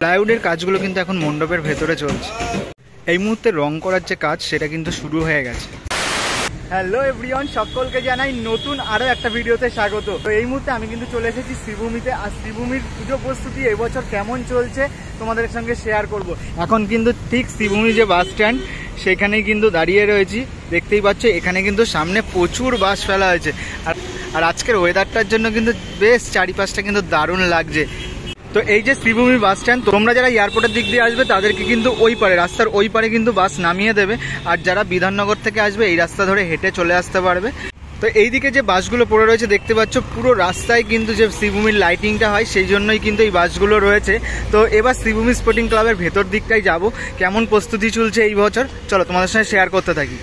প্লাইউডের কাজগুলো কিন্তু এখন মণ্ডপের ভেতরে চলছে। এই মুহূর্তে রং করার যে কাজ সেটা কিন্তু শুরু হয়ে গেছে। হ্যালো এভরিওয়ান, সকলকে জানাই নতুন আরও একটা ভিডিওতে স্বাগত। তো এই মুহূর্তে আমি কিন্তু চলে এসেছি শ্রীভূমিতে। আর শ্রীভূমির পুজো প্রস্তুতি এবছর কেমন চলছে তোমাদের সঙ্গে শেয়ার করব। এখন কিন্তু ঠিক শ্রীভূমি যে বাস স্ট্যান্ড সেখানেই কিন্তু দাঁড়িয়ে রয়েছি। দেখতেই পাচ্ছ এখানে কিন্তু সামনে প্রচুর বাস ফেলা হয়েছে। আর আজকের ওয়েদারটার জন্য কিন্তু বেশ চারিপাশটা কিন্তু দারুণ লাগছে। তো এই যে শ্রীভূমি বাস স্ট্যান্ড, তোমরা যারা এয়ারপোর্টের দিক দিয়ে আসবে তাদেরকে কিন্তু ওই পারে, রাস্তার ওই পারে কিন্তু বাস নামিয়ে দেবে। আর যারা বিধাননগর থেকে আসবে এই রাস্তা ধরে হেঁটে চলে আসতে পারবে। তো এইদিকে যে বাসগুলো পড়ে রয়েছে দেখতে পাচ্ছ, পুরো রাস্তায় কিন্তু যে শ্রীভূমির লাইটিংটা হয় সেই জন্যই কিন্তু এই বাসগুলো রয়েছে। তো এবার শ্রীভূমি স্পোর্টিং ক্লাবের ভেতর দিকটাই যাব, কেমন প্রস্তুতি চলছে এই বছর চলো তোমাদের সঙ্গে শেয়ার করতে থাকি।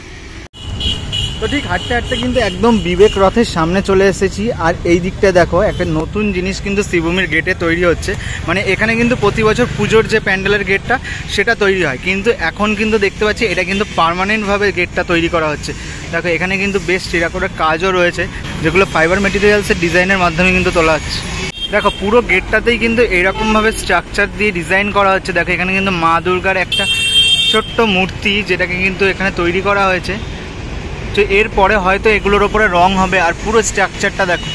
তো ঠিক হাঁটতে হাঁটতে কিন্তু একদম বিবেক রথের সামনে চলে এসেছি। আর এই দিকটা দেখো একটা নতুন জিনিস কিন্তু শ্রীভূমির গেটে তৈরি হচ্ছে। মানে এখানে কিন্তু প্রতি বছর পুজোর যে প্যান্ডেলের গেটটা সেটা তৈরি হয়, কিন্তু এখন কিন্তু দেখতে পাচ্ছি এটা কিন্তু পার্মানেন্টভাবে গেটটা তৈরি করা হচ্ছে। দেখো এখানে কিন্তু বেশ টেরাকোটার কাজও রয়েছে, যেগুলো ফাইবার মেটেরিয়ালসের ডিজাইনের মাধ্যমে কিন্তু তোলা হচ্ছে। দেখো পুরো গেটটাতেই কিন্তু এইরকমভাবে স্ট্রাকচার দিয়ে ডিজাইন করা হচ্ছে। দেখো এখানে কিন্তু মা দুর্গার একটা ছোট্ট মূর্তি, যেটাকে কিন্তু এখানে তৈরি করা হয়েছে। তো এরপরে হয়তো এগুলোর ওপরে রং হবে। আর পুরো স্ট্রাকচারটা দেখো।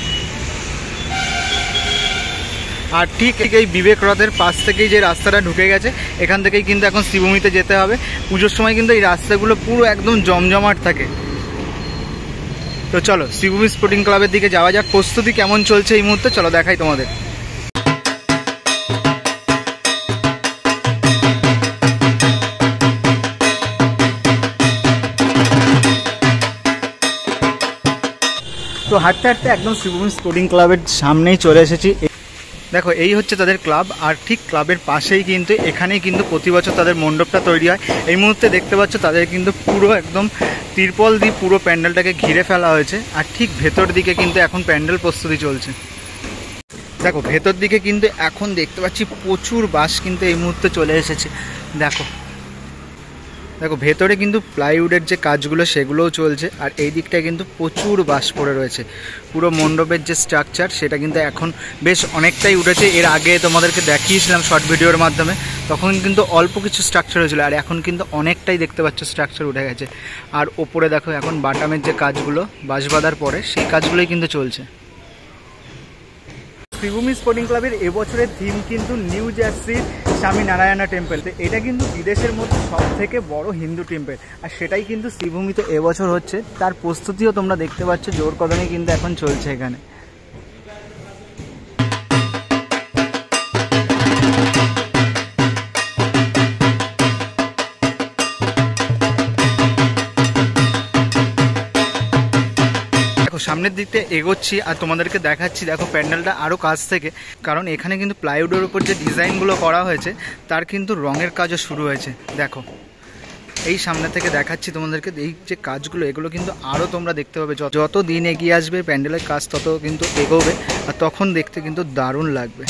আর ঠিক এই বিবেক রথের পাশ থেকেই যে রাস্তাটা ঢুকে গেছে, এখান থেকেই কিন্তু এখন শ্রীভূমিতে যেতে হবে। পুজোর সময় কিন্তু এই রাস্তাগুলো পুরো একদম জমজমাট থাকে। তো চলো শ্রীভূমি স্পোর্টিং ক্লাবের দিকে যাওয়া যাক। প্রস্তুতি কেমন চলছে এই মুহূর্তে চলো দেখাই তোমাদের। তো হাঁটতে হাঁটতে একদম শ্রীভূমি স্পোর্টিং ক্লাবের সামনেই চলে এসেছি। দেখো এই হচ্ছে তাদের ক্লাব। আর ঠিক ক্লাবের পাশেই কিন্তু এখানেই কিন্তু প্রতি বছর তাদের মণ্ডপটা তৈরি হয়। এই মুহূর্তে দেখতে পাচ্ছ তাদের কিন্তু পুরো একদম তিরপল দিয়ে পুরো প্যান্ডেলটাকে ঘিরে ফেলা হয়েছে। আর ঠিক ভেতর দিকে কিন্তু এখন প্যান্ডেল প্রস্তুতি চলছে। দেখো ভেতর দিকে কিন্তু এখন দেখতে পাচ্ছি প্রচুর বাস কিন্তু এই মুহূর্তে চলে এসেছে। দেখো দেখো ভেতরে কিন্তু প্লাইউডের যে কাজগুলো সেগুলোও চলছে। আর এই দিকটায় কিন্তু প্রচুর বাস পড়ে রয়েছে। পুরো মণ্ডপের যে স্ট্রাকচার সেটা কিন্তু এখন বেশ অনেকটাই উঠেছে। এর আগে তোমাদেরকে দেখিয়েছিলাম শর্ট ভিডিওর মাধ্যমে, তখন কিন্তু অল্প কিছু স্ট্রাকচার হয়েছিল। আর এখন কিন্তু অনেকটাই দেখতে পাচ্ছ স্ট্রাকচার উঠে গেছে। আর ওপরে দেখো এখন বাটামের যে কাজগুলো বাঁশ বাঁধার পরে সেই কাজগুলোই কিন্তু চলছে। শ্রীভূমি স্পোর্টিং ক্লাবের এবছরের থিম কিন্তু নিউ জার্সির স্বামী নারায়ণা টেম্পল। এটা কিন্তু বিদেশের মধ্যে সব থেকে বড় হিন্দু টেম্পল। আর সেটাই কিন্তু শ্রীভূমিতে এবছর হচ্ছে। তার প্রস্তুতিও তোমরা দেখতে পাচ্ছ জোর কদমে কিন্তু এখন চলছে এখানে। সামনের দিকটা এগোচ্ছি আর তোমাদেরকে দেখাচ্ছি। দেখো প্যান্ডেলটা আরও কাছ থেকে, কারণ এখানে কিন্তু প্লাইউডের উপর যে ডিজাইনগুলো করা হয়েছে তার কিন্তু রঙের কাজও শুরু হয়েছে। দেখো এই সামনে থেকে দেখাচ্ছি তোমাদেরকে। এই যে কাজগুলো এগুলো কিন্তু আরও তোমরা দেখতে পাবে। যত দিন এগিয়ে আসবে প্যান্ডেলের কাজ তত কিন্তু এগোবে। আর তখন দেখতে কিন্তু দারুণ লাগবে।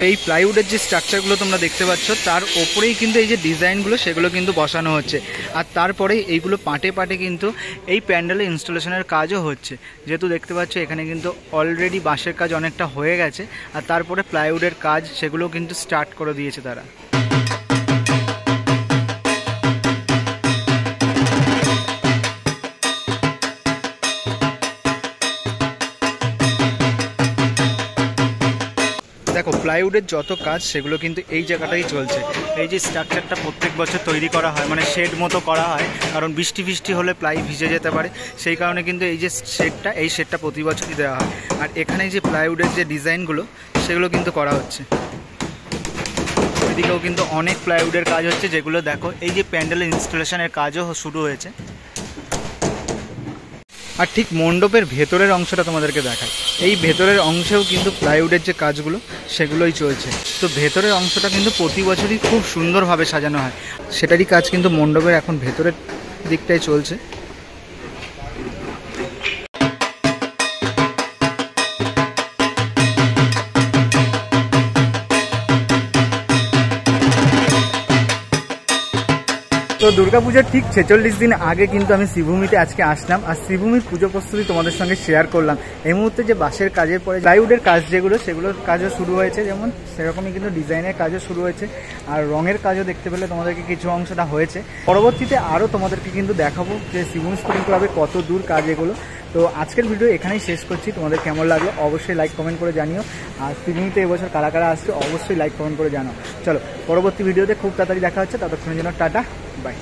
এই প্লাইউডের যে স্ট্রাকচারগুলো তোমরা দেখতে পাচ্ছ তার ওপরেই কিন্তু এই যে ডিজাইনগুলো সেগুলো কিন্তু বসানো হচ্ছে। আর তারপরে এইগুলো পাটে পাটে কিন্তু এই প্যান্ডেলের ইনস্টলেশনের কাজও হচ্ছে। যেহেতু দেখতে পাচ্ছ এখানে কিন্তু অলরেডি বাঁশের কাজ অনেকটা হয়ে গেছে। আর তারপরে প্লাইউডের কাজ সেগুলো কিন্তু স্টার্ট করে দিয়েছে তারা। দেখো প্লাইউডের যত কাজ সেগুলো কিন্তু এই জায়গাটাই চলছে। এই যে স্ট্রাকচারটা প্রত্যেক বছর তৈরি করা হয়, মানে শেড মতো করা হয়, কারণ বৃষ্টি হলে প্লাই ভিজে যেতে পারে। সেই কারণে কিন্তু এই যে শেডটা প্রতি বছরই দেওয়া হয়। আর এখানে যে প্লাইউডের যে ডিজাইনগুলো সেগুলো কিন্তু করা হচ্ছে। ওইদিকেও কিন্তু অনেক প্লাইউডের কাজ হচ্ছে, যেগুলো দেখো এই যে প্যান্ডেলের ইনস্টলেশনের কাজও শুরু হয়েছে। আর ঠিক মণ্ডপের ভেতরের অংশটা তোমাদেরকে দেখায়। এই ভেতরের অংশেও কিন্তু প্লাইউডের যে কাজগুলো সেগুলোই চলছে। তো ভেতরের অংশটা কিন্তু প্রতি বছরই খুব সুন্দরভাবে সাজানো হয়। সেটারই কাজ কিন্তু মণ্ডপের এখন ভেতরের দিকটাই চলছে। তো দুর্গাপুজোর ঠিক 46 দিন আগে কিন্তু আমি শ্রীভূমিতে আজকে আসলাম, আর শ্রীভূমির পুজো প্রস্তুতি তোমাদের সঙ্গে শেয়ার করলাম। এই মুহূর্তে যে বাঁশের কাজের পরে প্লাইউডের কাজ যেগুলো, সেগুলোর কাজও শুরু হয়েছে, যেমন সেরকমই কিন্তু ডিজাইনের কাজও শুরু হয়েছে, আর রঙের কাজও দেখতে পেলে তোমাদেরকে কিছু অংশটা হয়েছে। পরবর্তীতে আরও তোমাদেরকে কিন্তু দেখাবো যে শ্রীভূমি স্পোর্টিং ক্লাবে কত দূর কাজ এগুলো। তো আজকের ভিডিও এখানেই শেষ করছি। তোমাদের কেমন লাগলো অবশ্যই লাইক কমেন্ট করে জানিও, আর শ্রীভূমিতে এবছর কারা কারা আসছে অবশ্যই লাইক কমেন্ট করে জানাও। চলো পরবর্তী ভিডিওতে খুব তাড়াতাড়ি দেখা হচ্ছে, ততক্ষণের জন্য টাটা বাই।